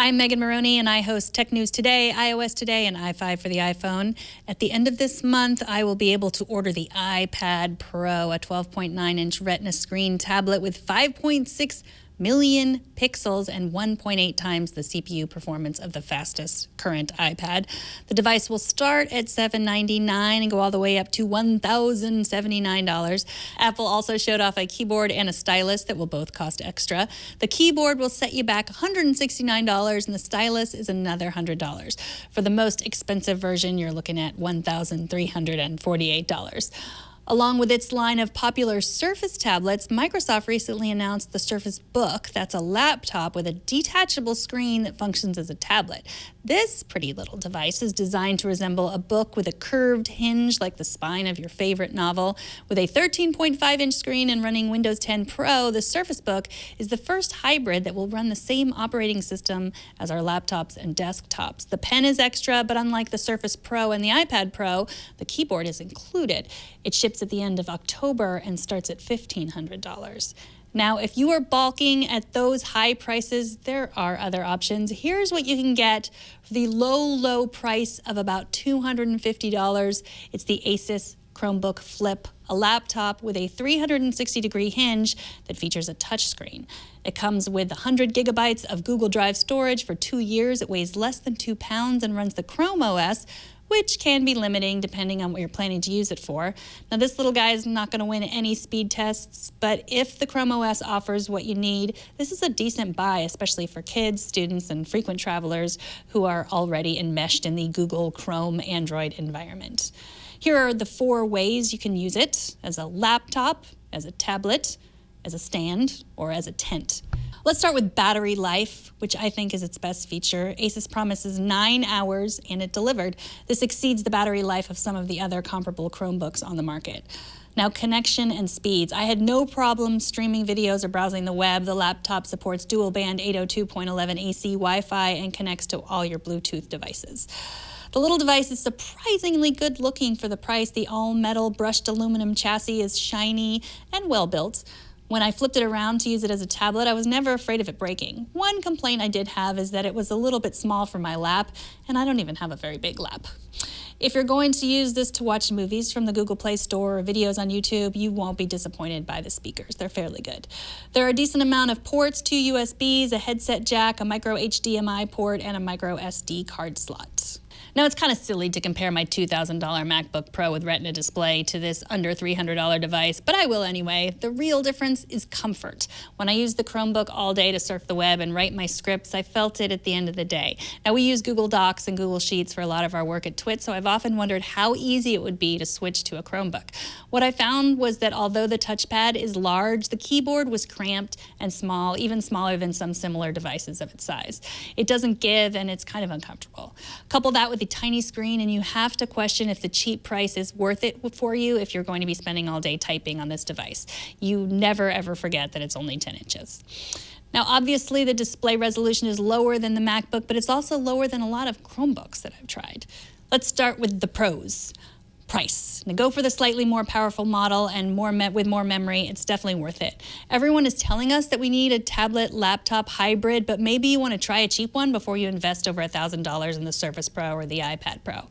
I'm Megan Morrone, and I host Tech News Today, iOS Today, and i5 for the iPhone. At the end of this month, I will be able to order the iPad Pro, a 12.9-inch Retina screen tablet with 5.6 million pixels and 1.8 times the CPU performance of the fastest current iPad. The device will start at $799 and go all the way up to $1,079. Apple also showed off a keyboard and a stylus that will both cost extra. The keyboard will set you back $169 and the stylus is another $100. For the most expensive version, you're looking at $1,348. Along with its line of popular Surface tablets, Microsoft recently announced the Surface Book. That's a laptop with a detachable screen that functions as a tablet. This pretty little device is designed to resemble a book with a curved hinge like the spine of your favorite novel. With a 13.5-inch screen and running Windows 10 Pro, the Surface Book is the first hybrid that will run the same operating system as our laptops and desktops. The pen is extra, but unlike the Surface Pro and the iPad Pro, the keyboard is included. It ships at the end of October and starts at $1,500. Now, if you are balking at those high prices, there are other options. Here's what you can get for the low price of about $250. It's the Asus Chromebook Flip, a laptop with a 360-degree hinge that features a touchscreen. It comes with 100 gigabytes of Google Drive storage for 2 years. It weighs less than 2 pounds and runs the Chrome OS, which can be limiting depending on what you're planning to use it for. Now, this little guy is not going to win any speed tests, but if the Chrome OS offers what you need, this is a decent buy, especially for kids, students, and frequent travelers who are already enmeshed in the Google Chrome Android environment. Here are the 4 ways you can use it: as a laptop, as a tablet, as a stand, or as a tent. Let's start with battery life, which I think is its best feature. Asus promises 9 hours, and it delivered. This exceeds the battery life of some of the other comparable Chromebooks on the market. Now, connection and speeds. I had no problem streaming videos or browsing the web. The laptop supports dual-band 802.11 AC Wi-Fi and connects to all your Bluetooth devices. The little device is surprisingly good looking for the price. The all-metal brushed aluminum chassis is shiny and well-built. When I flipped it around to use it as a tablet, I was never afraid of it breaking. One complaint I did have is that it was a little bit small for my lap, and I don't even have a very big lap. If you're going to use this to watch movies from the Google Play Store or videos on YouTube, you won't be disappointed by the speakers. They're fairly good. There are a decent amount of ports, 2 USBs, a headset jack, a micro HDMI port, and a micro SD card slot. Now, it's kind of silly to compare my $2,000 MacBook Pro with Retina display to this under $300 device, but I will anyway. The real difference is comfort. When I use the Chromebook all day to surf the web and write my scripts, I felt it at the end of the day. Now, we use Google Docs and Google Sheets for a lot of our work at TWiT, so I've often wondered how easy it would be to switch to a Chromebook. What I found was that although the touchpad is large, the keyboard was cramped and small, even smaller than some similar devices of its size. It doesn't give, and it's kind of uncomfortable. Couple that with the tiny screen, and you have to question if the cheap price is worth it for you if you're going to be spending all day typing on this device. You never ever forget that it's only 10 inches. Now, obviously, the display resolution is lower than the MacBook, but it's also lower than a lot of Chromebooks that I've tried. Let's start with the pros. Price. Now, go for the slightly more powerful model and with more memory. It's definitely worth it. Everyone is telling us that we need a tablet laptop hybrid, but maybe you want to try a cheap one before you invest over $1,000 in the Surface Pro or the iPad Pro.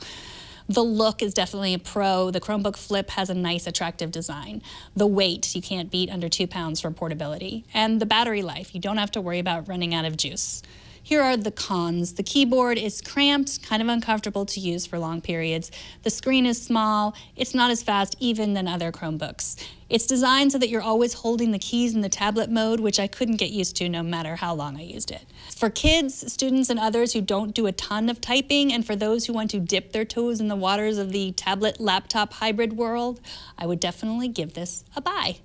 The look is definitely a pro. The Chromebook Flip has a nice, attractive design. The weight, you can't beat under 2 pounds for portability. And the battery life, you don't have to worry about running out of juice. Here are the cons. The keyboard is cramped, kind of uncomfortable to use for long periods. The screen is small. It's not as fast even than other Chromebooks. It's designed so that you're always holding the keys in the tablet mode, which I couldn't get used to no matter how long I used it. For kids, students, and others who don't do a ton of typing, and for those who want to dip their toes in the waters of the tablet-laptop hybrid world, I would definitely give this a buy.